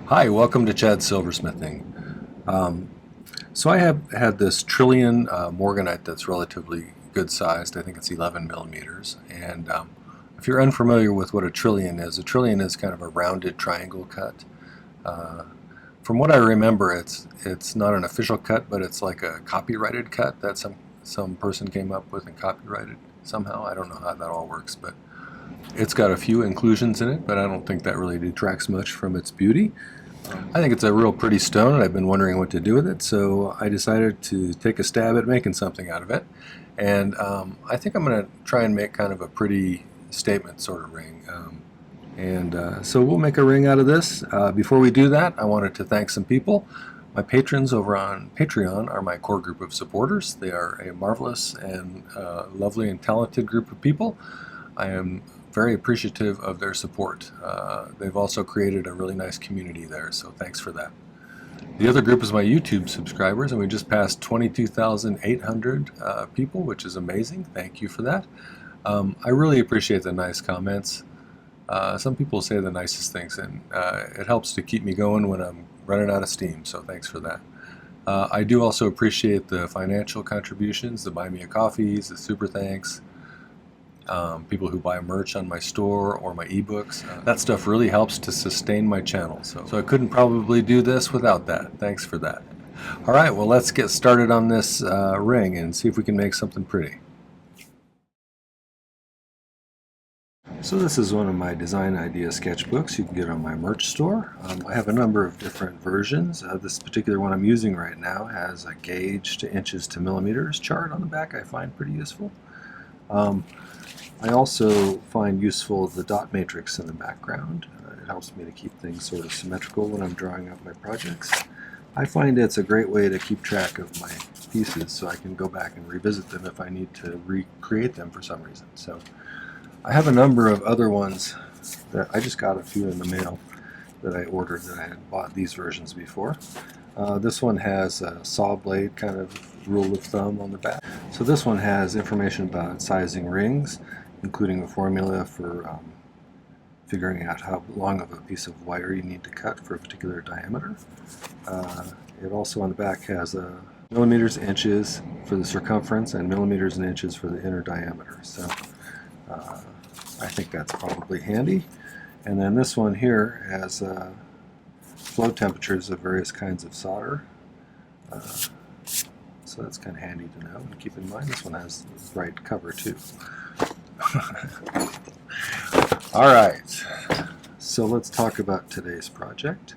Hi, welcome to Chad's Silversmithing. So I have had this trillion Morganite that's relatively good sized. I think it's 11 millimeters. And if you're unfamiliar with what a trillion is kind of a rounded triangle cut. Uh, from what I remember, it's not an official cut, but it's like a copyrighted cut that some person came up with and copyrighted somehow. I don't know how that all works, but it's got a few inclusions in it, but I don't think that really detracts much from its beauty. I think it's a real pretty stone, and I've been wondering what to do with it, so I decided to take a stab at making something out of it. And I think I'm going to try and make kind of a pretty statement sort of ring. So we'll make a ring out of this. Before we do that, I wanted to thank some people. My patrons over on Patreon are my core group of supporters. They are a marvelous and lovely and talented group of people. I am very appreciative of their support. They've also created a really nice community there, so thanks for that. The other group is my YouTube subscribers, and we just passed 22,800 people, which is amazing. Thank you for that. I really appreciate the nice comments. Some people say the nicest things, and it helps to keep me going when I'm running out of steam, so thanks for that. I do also appreciate the financial contributions, the buy me a coffees, the super thanks, people who buy merch on my store or my ebooks. That stuff really helps to sustain my channel, so I couldn't probably do this without that. Thanks for that. Alright, well, let's get started on this ring and see if we can make something pretty. So this is one of my design idea sketchbooks you can get on my merch store. I have a number of different versions. This particular one I'm using right now has a gauge to inches to millimeters chart on the back I find pretty useful. I also find useful the dot matrix in the background. It helps me to keep things sort of symmetrical when I'm drawing up my projects. I find it's a great way to keep track of my pieces so I can go back and revisit them if I need to recreate them for some reason. So I have a number of other ones that I just got a few in the mail that I ordered that I had bought these versions before. This one has a saw blade kind of rule of thumb on the back. So this one has information about sizing rings, including a formula for figuring out how long of a piece of wire you need to cut for a particular diameter. It also on the back has millimeters, inches for the circumference and millimeters and inches for the inner diameter. So I think that's probably handy. And then this one here has flow temperatures of various kinds of solder. So that's kind of handy to know and keep in mind. This one has the right cover too. Alright, so let's talk about today's project.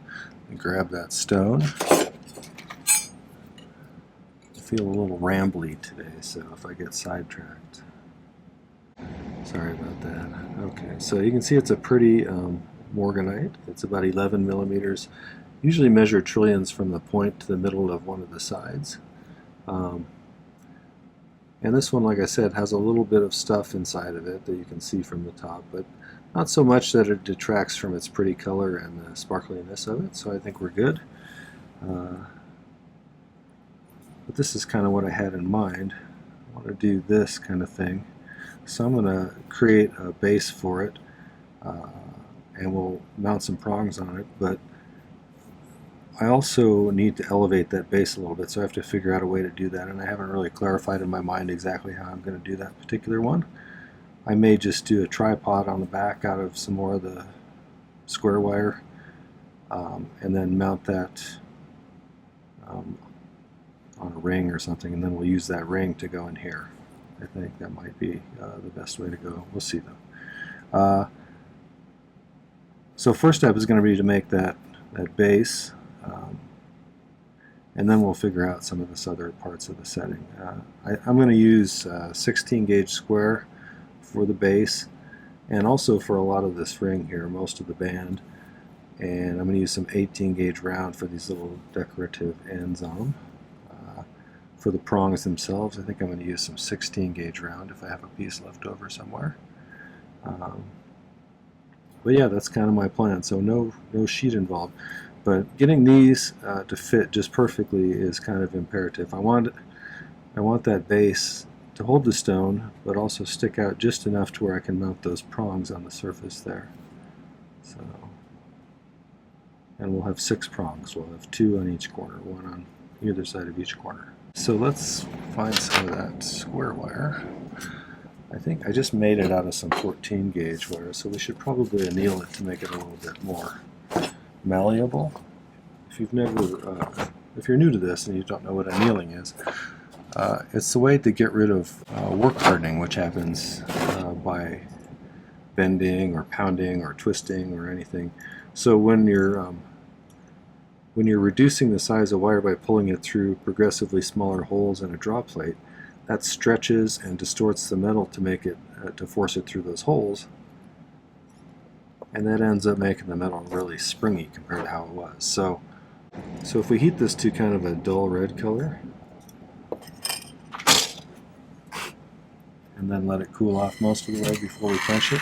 Grab that stone. I feel a little rambly today, so if I get sidetracked, sorry about that. Okay, so you can see it's a pretty Morganite. It's about 11 millimeters. Usually measure trillions from the point to the middle of one of the sides. And this one, like I said, has a little bit of stuff inside of it that you can see from the top, but not so much that it detracts from its pretty color and the sparkliness of it, so I think we're good. But this is kind of what I had in mind. I want to do this kind of thing. So I'm going to create a base for it, and we'll mount some prongs on it, but I also need to elevate that base a little bit, so I have to figure out a way to do that, and I haven't really clarified in my mind exactly how I'm going to do that particular one. I may just do a tripod on the back out of some more of the square wire, and then mount that on a ring or something, and then we'll use that ring to go in here. I think that might be the best way to go. We'll see though. So first step is going to be to make that base, and then we'll figure out some of this other parts of the setting. I'm going to use 16 gauge square for the base, and also for a lot of this ring here, most of the band, and I'm going to use some 18 gauge round for these little decorative ends on them. For the prongs themselves, I think I'm going to use some 16 gauge round if I have a piece left over somewhere. But yeah, that's kind of my plan, so no sheet involved. But getting these to fit just perfectly is kind of imperative. I want that base to hold the stone, but also stick out just enough to where I can mount those prongs on the surface there. So And we'll have 6 prongs. We'll have 2 on each corner, 1 on either side of each corner. So let's find some of that square wire. I think I just made it out of some 14 gauge wire, so we should probably anneal it to make it a little bit more malleable. If you've never, if you're new to this and you don't know what annealing is, it's the way to get rid of work hardening, which happens by bending or pounding or twisting or anything. So when you're reducing the size of wire by pulling it through progressively smaller holes in a draw plate, that stretches and distorts the metal to make it to force it through those holes, and that ends up making the metal really springy compared to how it was. So if we heat this to kind of a dull red color and then let it cool off most of the way before we punch it,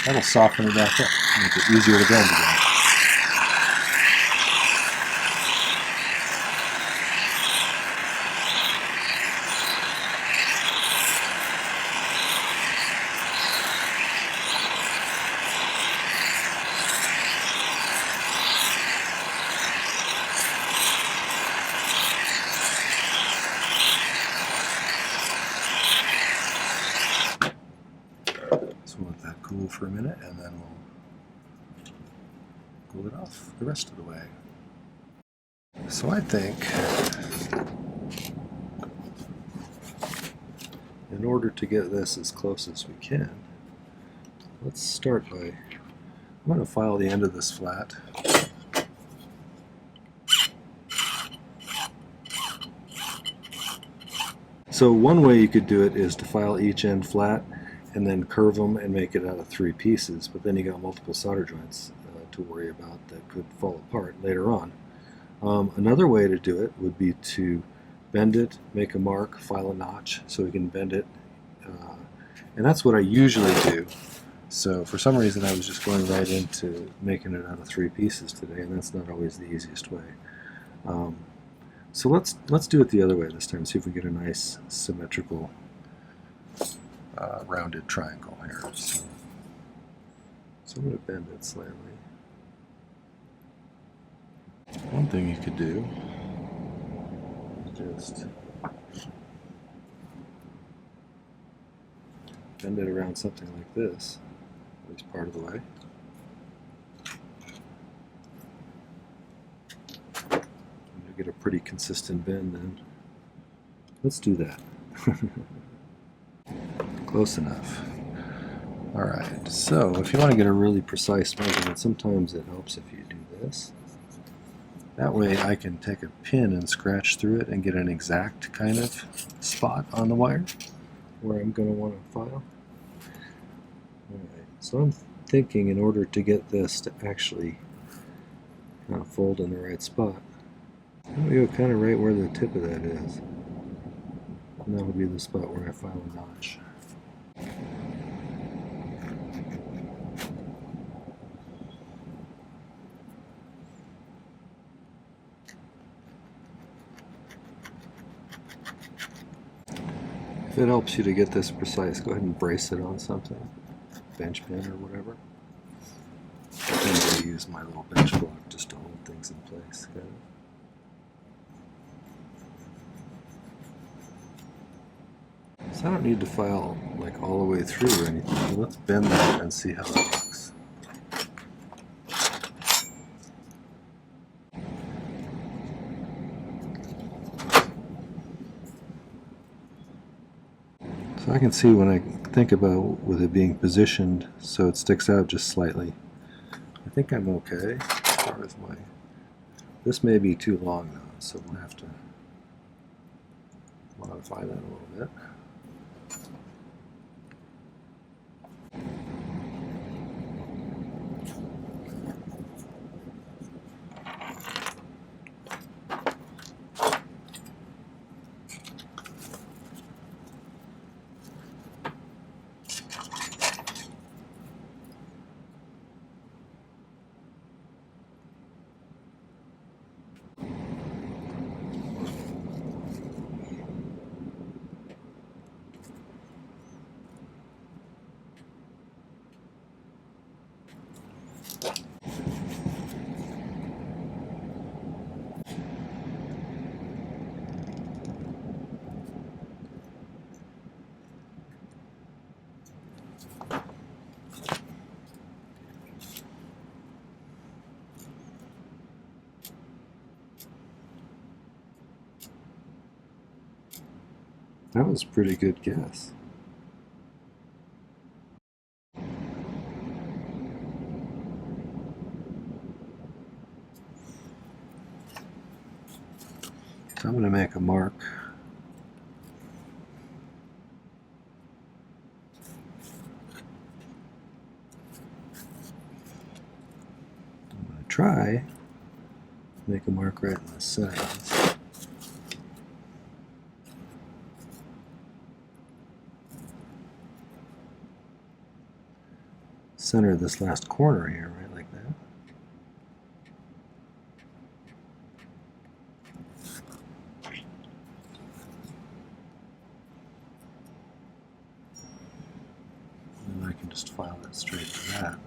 that'll soften it back up, make it easier to bend again. So we'll let that cool for a minute, and then we'll cool it off the rest of the way. So I think in order to get this as close as we can, let's start by, I'm going to file the end of this flat. So one way you could do it is to file each end flat and then curve them and make it out of 3 pieces, but then you got multiple solder joints to worry about that could fall apart later on. Another way to do it would be to bend it, make a mark, file a notch so we can bend it, and that's what I usually do. So for some reason I was just going right into making it out of 3 pieces today, and that's not always the easiest way. So let's do it the other way this time, see if we get a nice symmetrical rounded triangle here. So I'm going to bend it slightly. One thing you could do is just bend it around something like this, at least part of the way. You get a pretty consistent bend then. Let's do that. Close enough. Alright, so if you want to get a really precise measurement, sometimes it helps if you do this. That way I can take a pin and scratch through it and get an exact kind of spot on the wire where I'm going to want to file. Alright, so I'm thinking in order to get this to actually kind of fold in the right spot, I'm going to go kind of right where the tip of that is. And that will be the spot where I file a notch. If it helps you to get this precise, go ahead and brace it on something, bench pin or whatever. I'm going to use my little bench block just to hold things in place. Okay? So I don't need to file like all the way through or anything, but let's bend that and see how it looks. So I can see when I think about with it being positioned so it sticks out just slightly. I think I'm okay as far as my... This may be too long though, so we'll have to modify that a little bit. That was a pretty good guess. So I'm going to make a mark. I'm going to try make a mark right in the sides. Center this last corner here, right like that. And I can just file that straight to that.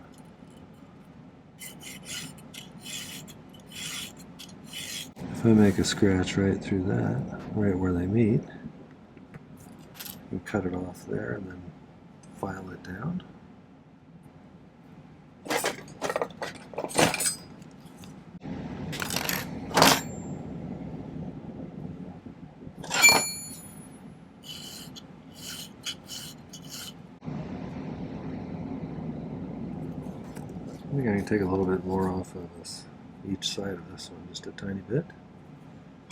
If I make a scratch right through that, right where they meet, and cut it off there and then file it down. I think I can take a little bit more off of this, each side of this one, just a tiny bit.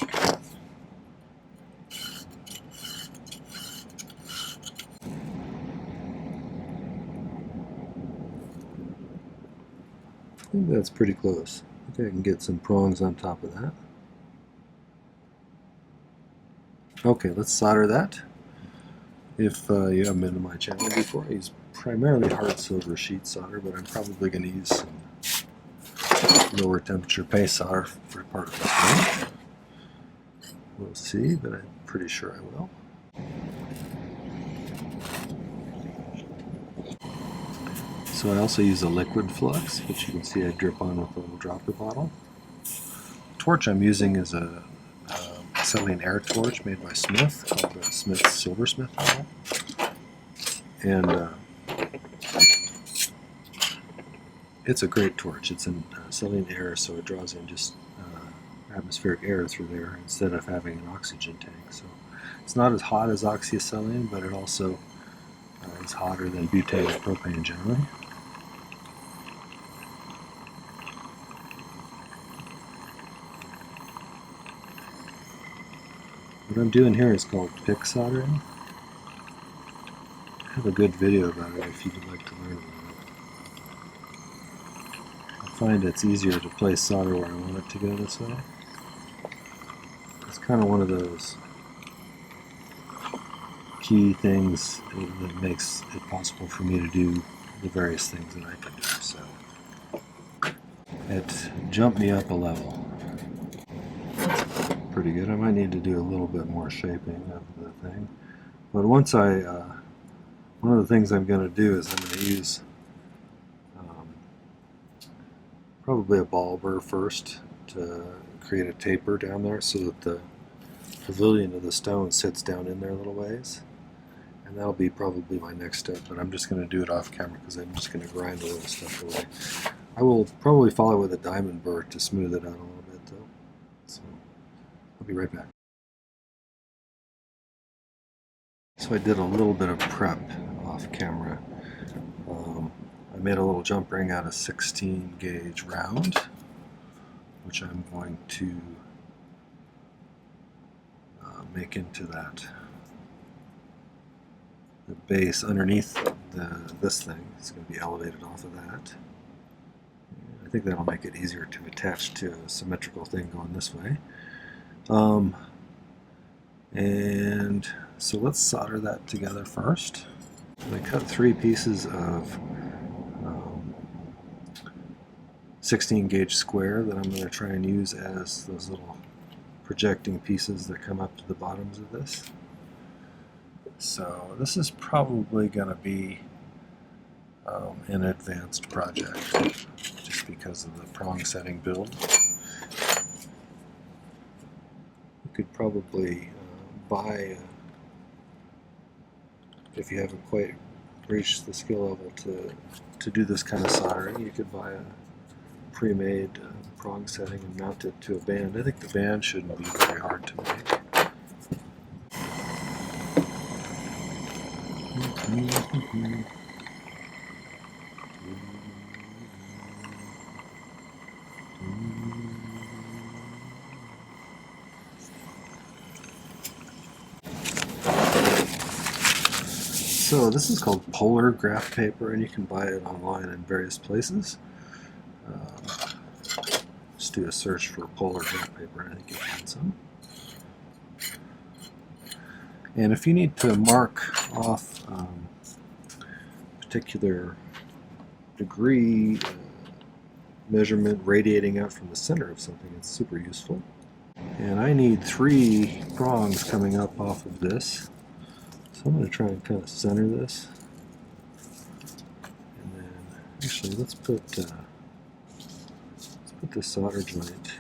I think that's pretty close. I think I can get some prongs on top of that. Okay, let's solder that. If you haven't been to my channel before, I use primarily hard silver sheet solder, but I'm probably going to use some lower temperature paste solder for part of this one. We'll see, but I'm pretty sure I will. So I also use a liquid flux, which you can see I drip on with a little dropper bottle. The torch I'm using is a acetylene air torch made by Smith, called the Smith Silversmith model. And it's a great torch. It's an acetylene air, so it draws in just atmospheric air through there instead of having an oxygen tank. So it's not as hot as oxyacetylene, but it also is hotter than butane and propane generally. What I'm doing here is called pick soldering. I have a good video about it if you'd like to learn about it. I find it's easier to place solder where I want it to go this way. It's kind of one of those key things that makes it possible for me to do the various things that I can do. So it jumped me up a level. Pretty good. I might need to do a little bit more shaping of the thing. But once one of the things I'm going to do is I'm going to use probably a ball burr first to create a taper down there so that the pavilion of the stone sits down in there a little ways. And that'll be probably my next step, but I'm just going to do it off camera because I'm just going to grind a little stuff away. I will probably follow with a diamond burr to smooth it out a little bit though. So I'll be right back. So I did a little bit of prep off camera. I made a little jump ring out of 16 gauge round, which I'm going to make into that. The base underneath this thing is going to be elevated off of that. I think that'll make it easier to attach to a symmetrical thing going this way. And so let's solder that together first. I cut 3 pieces of 16 gauge square that I'm going to try and use as those little projecting pieces that come up to the bottoms of this. So this is probably going to be an advanced project just because of the prong setting build. You could probably buy, if you haven't quite reached the skill level to do this kind of soldering, you could buy a pre-made prong setting and mount it to a band. I think the band shouldn't be very hard to make. So this is called polar graph paper, and you can buy it online in various places. Just do a search for polar graph paper, and I think you'll find some. And if you need to mark off particular degree measurement radiating out from the center of something, it's super useful. And I need 3 prongs coming up off of this. So I'm going to try and kind of center this. And then, actually, let's put the solder joint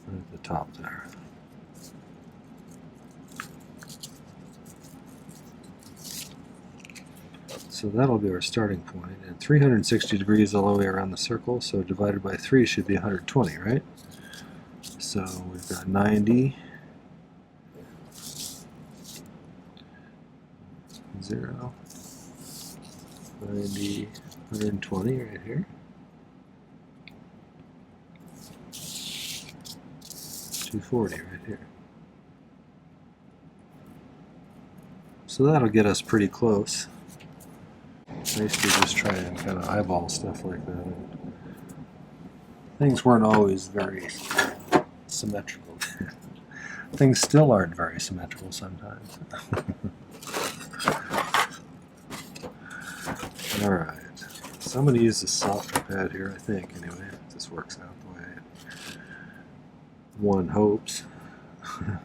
right at the top there. So that'll be our starting point. And 360 degrees all the way around the circle, so divided by 3 should be 120, right? So we've got 90, 0, 90, 120 right here. 240 right here. So that'll get us pretty close. I used to just try and kind of eyeball stuff like that. And things weren't always very symmetrical. Things still aren't very symmetrical sometimes. Alright, so I'm going to use the softer pad here, I think, anyway, if this works out the way one hopes. I'm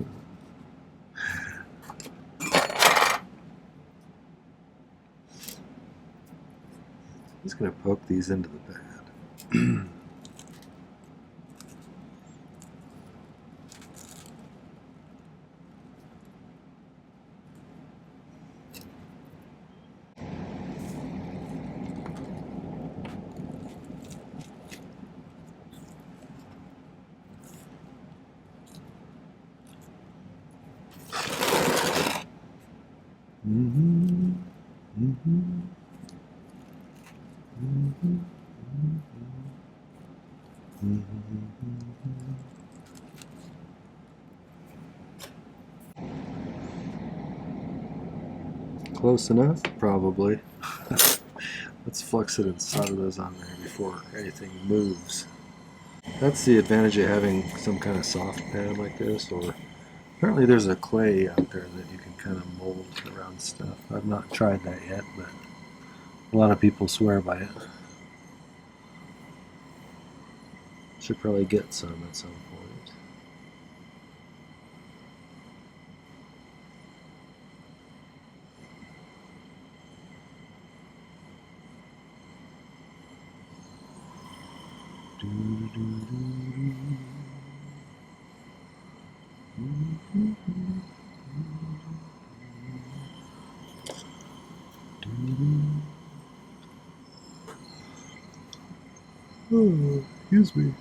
just going to poke these into the pad. Close enough? Probably. Let's flux it and solder those on there before anything moves. That's the advantage of having some kind of soft pad like this, or apparently there's a clay out there that you can kind of mold around stuff. I've not tried that yet, but a lot of people swear by it. Should probably get some at some point. Oh, excuse me.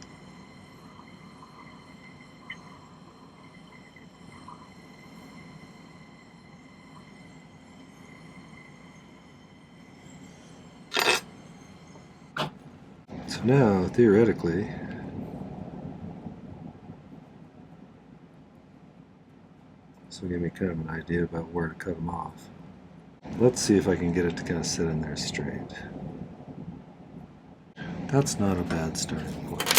So now, theoretically, this will give me kind of an idea about where to cut them off. Let's see if I can get it to kind of sit in there straight. That's not a bad starting point.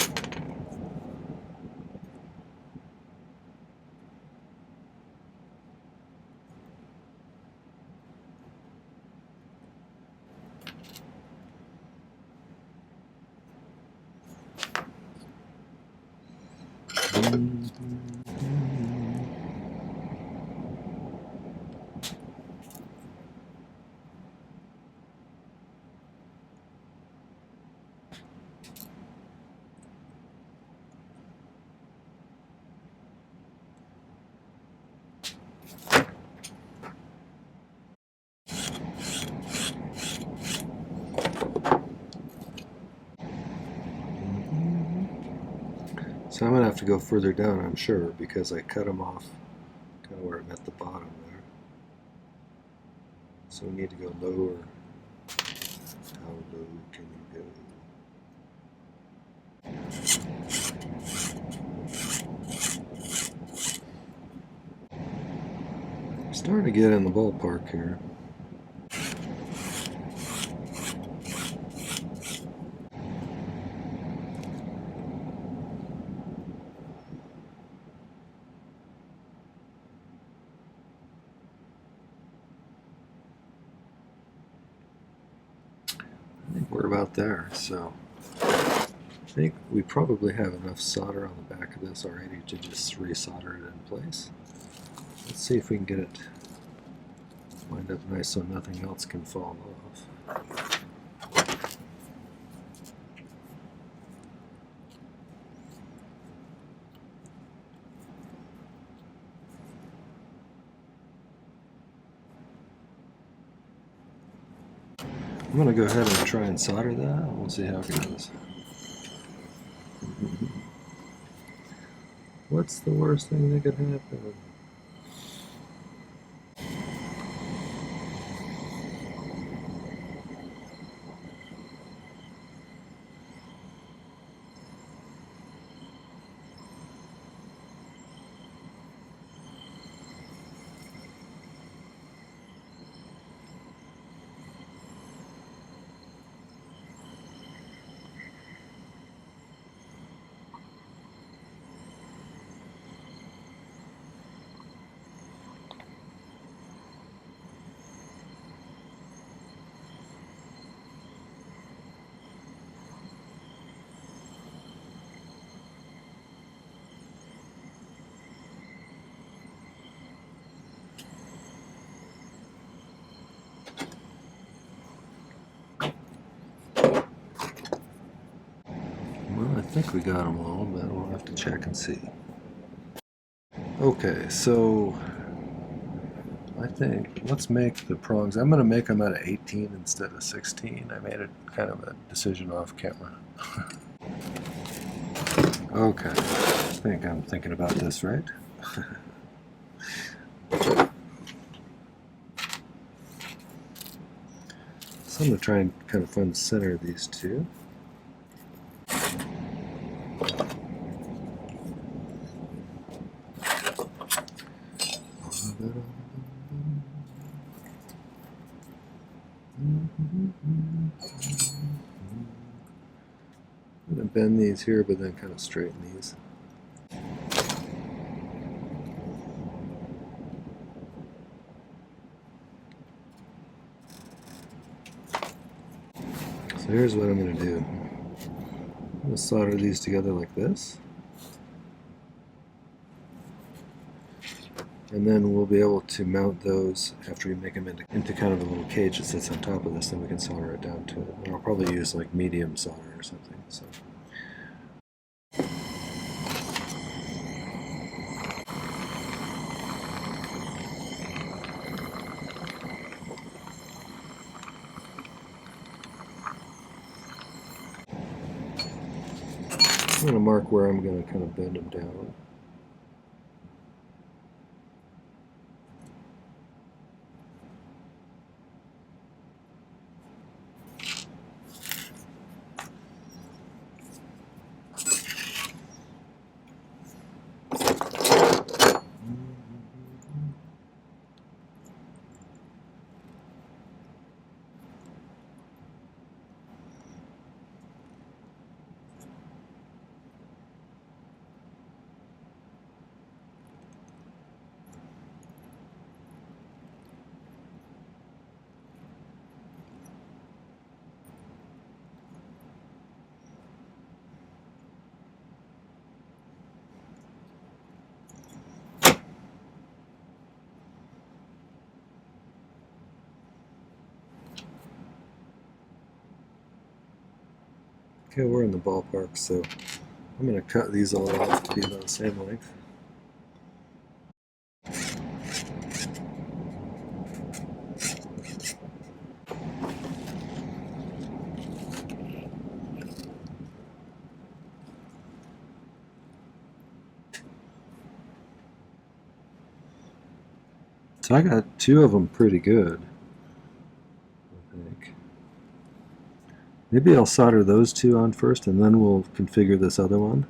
So I'm going to have to go further down, I'm sure, because I cut them off kind of where I met the bottom there. So we need to go lower. How low can you go? I'm starting to get in the ballpark here. I think we're about there, so I think we probably have enough solder on the back of this already to just resolder it in place. Let's see if we can get it lined up nice so nothing else can fall off. I'm going to go ahead and try and solder that, and we'll see how it goes. What's the worst thing that could happen? Well, I think we got them all, but we'll have to check and see. Okay, so I think let's make the prongs. I'm going to make them out of 18 instead of 16. I made a kind of a decision off camera. Okay, I think I'm thinking about this right. So I'm going to try and kind of find the center of these two. I'm going to bend these here, but then kind of straighten these. So here's what I'm going to do. I'm going to solder these together like this. And then we'll be able to mount those after we make them into kind of a little cage that sits on top of this, then we can solder it down to it. And I'll probably use like medium solder or something. So. I'm going to mark where I'm going to kind of bend them down. Okay, we're in the ballpark, so I'm going to cut these all off to be about the same length. So I got two of them pretty good. Maybe I'll solder those two on first, and then we'll configure this other one.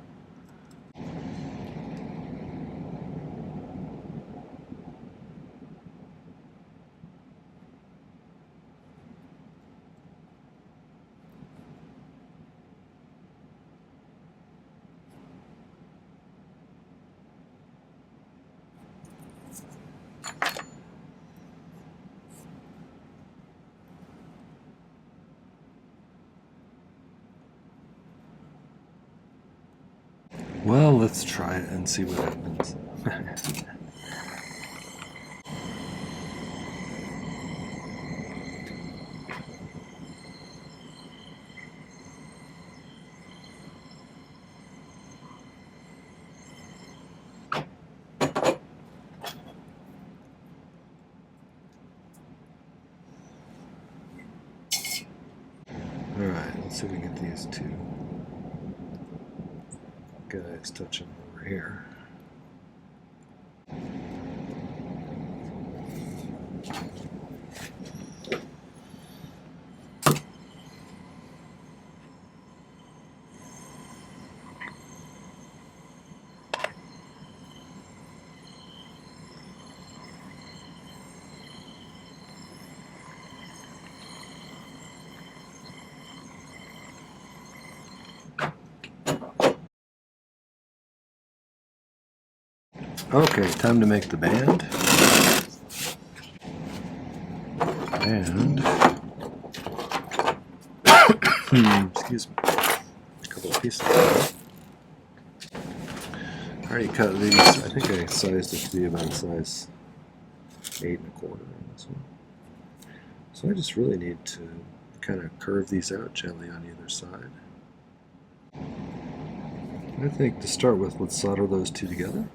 Well, let's try it and see what happens. Alright, let's see if we can get these two guys touching over here. Okay, time to make the band. And excuse me, a couple of pieces. I already cut these. I think I sized it to be about a size 8 1/4 on this one. So I just really need to kind of curve these out gently on either side. I think to start with, let's solder those two together.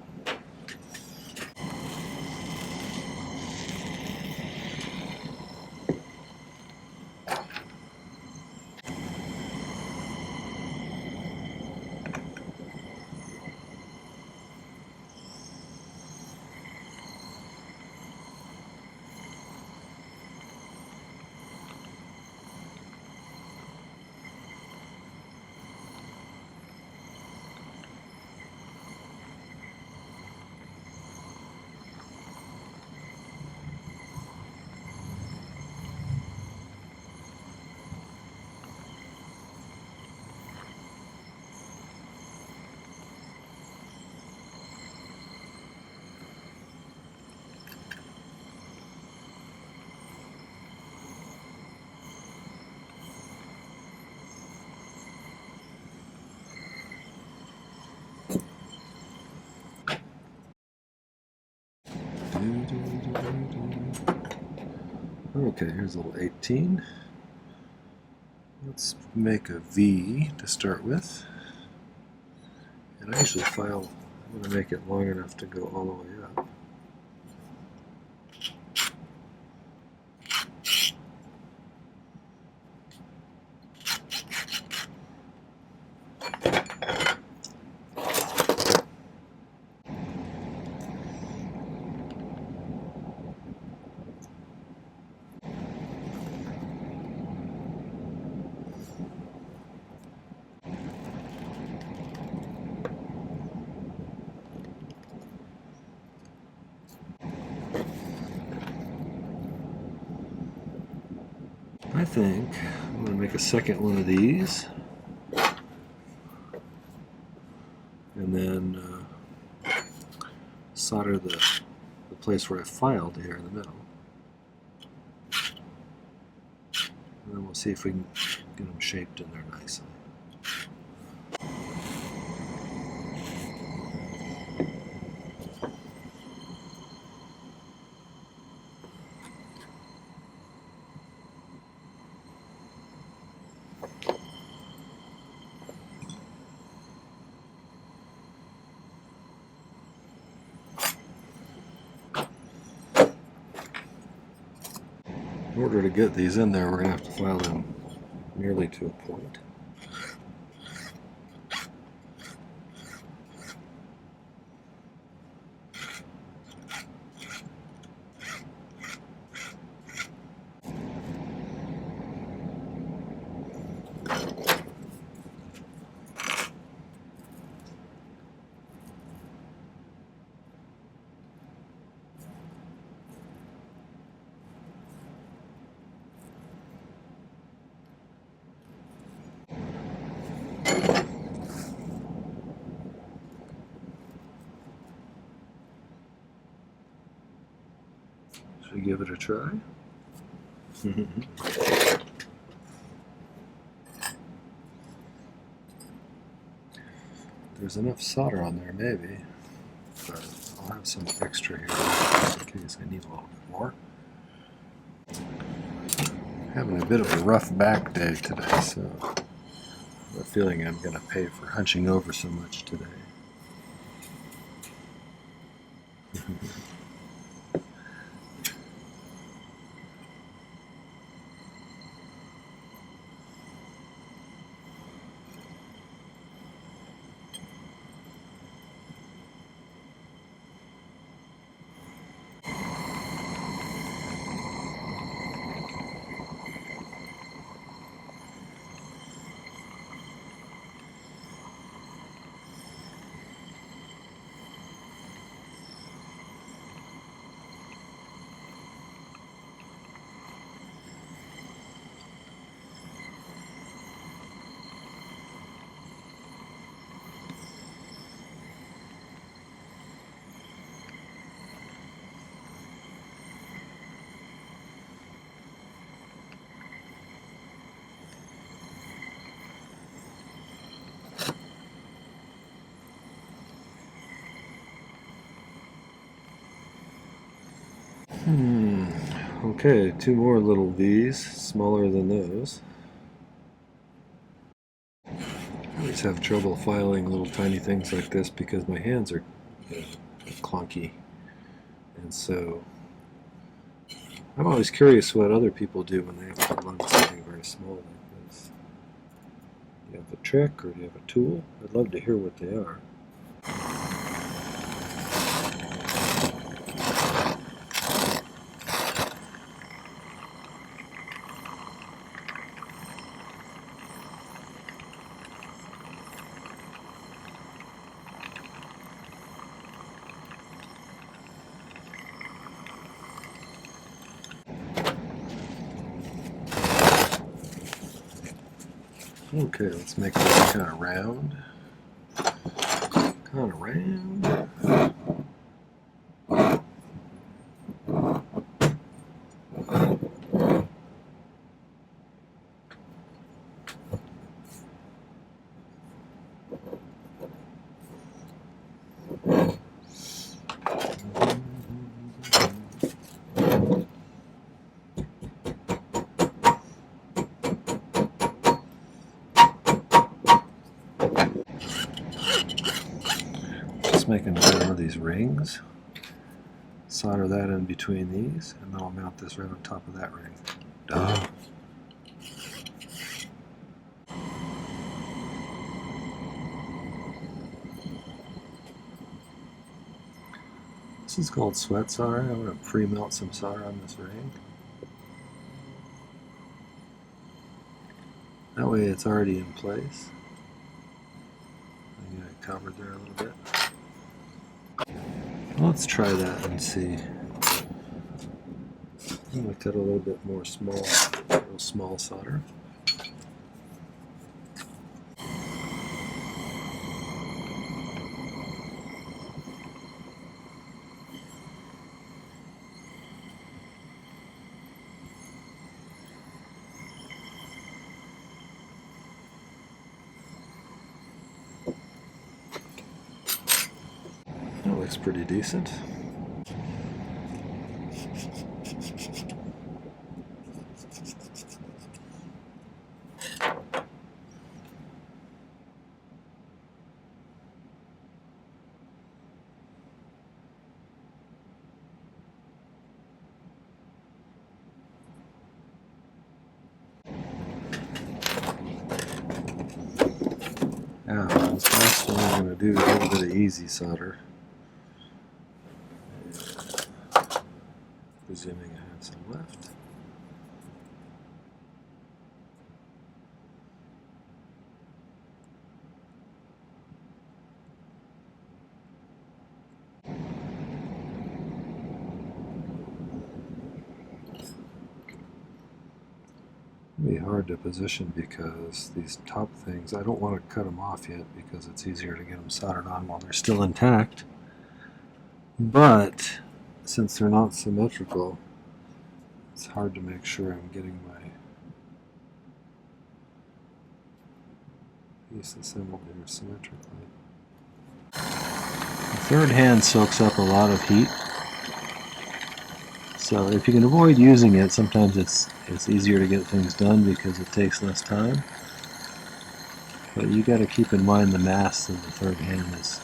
Okay, here's a little 18. Let's make a V to start with. And I usually file, I'm going to make it long enough to go all the way up. I think I'm going to make a second one of these, and then solder the place where I filed here in the middle. And then we'll see if we can get them shaped in there nicely. In order to get these in there, we're going to have to file them nearly to a point. Should we give it a try? There's enough solder on there, maybe, but I'll have some extra here just in case I need a little bit more. Having a bit of a rough back day today, so I have a feeling I'm going to pay for hunching over so much today. Okay, two more little V's, smaller than those. I always have trouble filing little tiny things like this because my hands are clunky. And so I'm always curious what other people do when they have to run something very small like this. Do you have a trick or do you have a tool? I'd love to hear what they are. Okay, let's make this kind of round. Kind of round. Making one of these rings, solder that in between these, and then I'll mount this right on top of that ring. Duh. This is called sweat solder. I'm going to pre-melt some solder on this ring. That way it's already in place. I'm going to cover there a little bit. Let's try that and see. I'm going to cut a little bit more real small solder. That looks pretty decent. Now, this last one I'm going to do a little bit of easy solder. Presuming I have some left. Maybe hard to position because these top things, I don't want to cut them off yet because it's easier to get them soldered on while they're still intact. But since they're not symmetrical, it's hard to make sure I'm getting my piece assembled here symmetrically. The third hand soaks up a lot of heat, so if you can avoid using it, sometimes it's easier to get things done because it takes less time. But you got to keep in mind the mass of the third hand is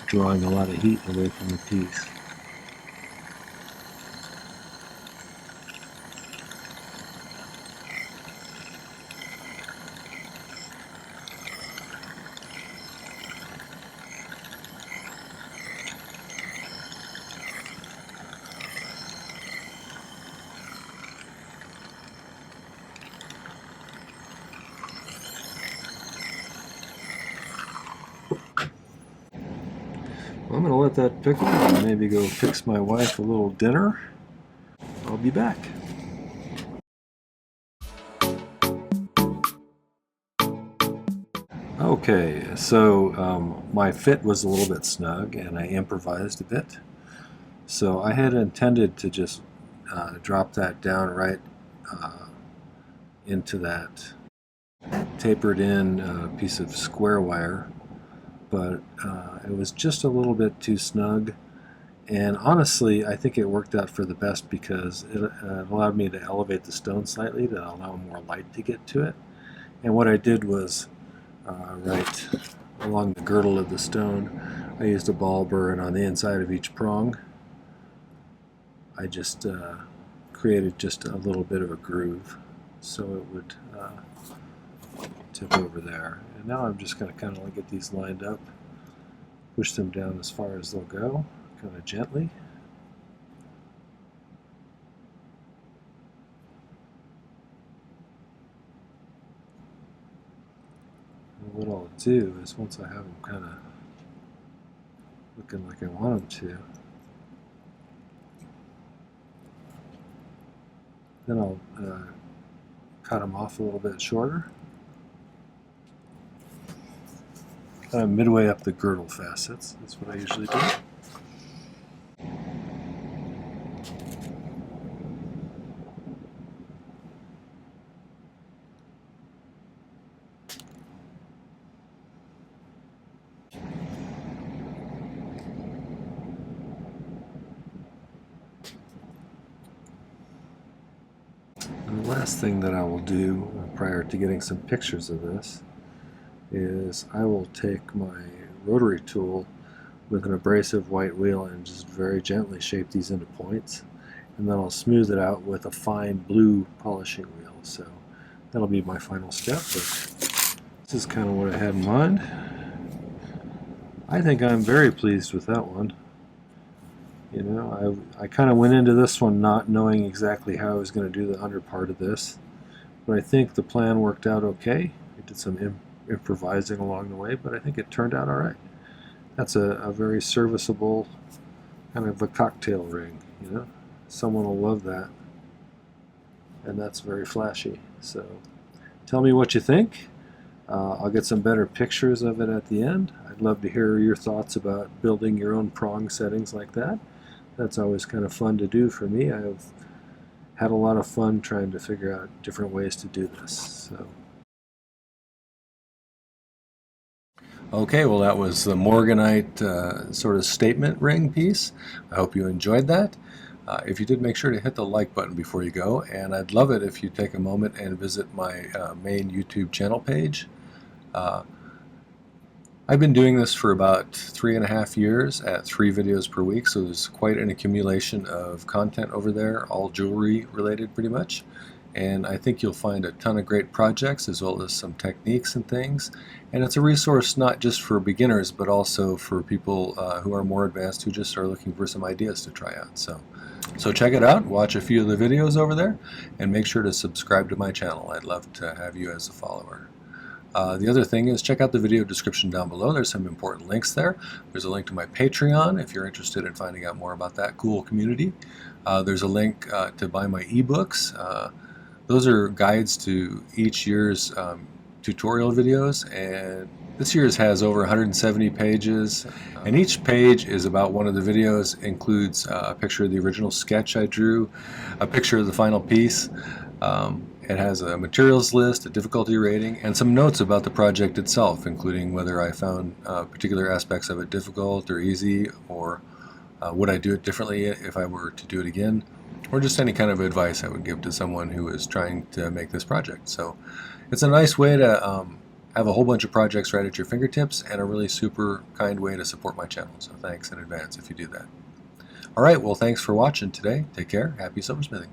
drawing a lot of heat away from the piece. I'm going to let that pickle and maybe go fix my wife a little dinner. I'll be back. Okay, so my fit was a little bit snug and I improvised a bit. So I had intended to just drop that down right into that tapered in piece of square wire, but it was just a little bit too snug, and honestly I think it worked out for the best because it allowed me to elevate the stone slightly to allow more light to get to it. And what I did was right along the girdle of the stone I used a ball burr, and on the inside of each prong I just created just a little bit of a groove so it would tip over there. And now I'm just going to kind of get these lined up, push them down as far as they'll go, kind of gently. And what I'll do is once I have them kind of looking like I want them to, then I'll cut them off a little bit shorter. Kind of midway up the girdle facets. That's what I usually do. And the last thing that I will do prior to getting some pictures of this is I will take my rotary tool with an abrasive white wheel and just very gently shape these into points, and then I'll smooth it out with a fine blue polishing wheel. So that'll be my final step, but this is kind of what I had in mind. I think I'm very pleased with that one. You know, I kind of went into this one not knowing exactly how I was going to do the under part of this, but I think the plan worked out okay. I did some improvising along the way, but I think it turned out all right. That's a very serviceable kind of a cocktail ring, you know. Someone will love that, and that's very flashy. So tell me what you think. I'll get some better pictures of it at the end. I'd love to hear your thoughts about building your own prong settings like that. That's always kind of fun to do for me. I've had a lot of fun trying to figure out different ways to do this. So. Okay, well that was the Morganite sort of statement ring piece. I hope you enjoyed that. If you did, make sure to hit the like button before you go, and I'd love it if you take a moment and visit my main YouTube channel page. I've been doing this for about 3.5 years at 3 videos per week, so there's quite an accumulation of content over there, all jewelry related pretty much. And I think you'll find a ton of great projects as well as some techniques and things. And it's a resource not just for beginners, but also for people who are more advanced who just are looking for some ideas to try out. So check it out, watch a few of the videos over there, and make sure to subscribe to my channel. I'd love to have you as a follower. The other thing is check out the video description down below. There's some important links there. There's a link to my Patreon if you're interested in finding out more about that cool community. There's a link to buy my ebooks. Those are guides to each year's tutorial videos, and this year's has over 170 pages, and each page is about one of the videos. Includes a picture of the original sketch I drew, a picture of the final piece. It has a materials list, a difficulty rating, and some notes about the project itself, including whether I found particular aspects of it difficult or easy, or would I do it differently if I were to do it again, or just any kind of advice I would give to someone who is trying to make this project. So it's a nice way to have a whole bunch of projects right at your fingertips, and a really super kind way to support my channel. So thanks in advance if you do that. All right, well, thanks for watching today. Take care. Happy silversmithing.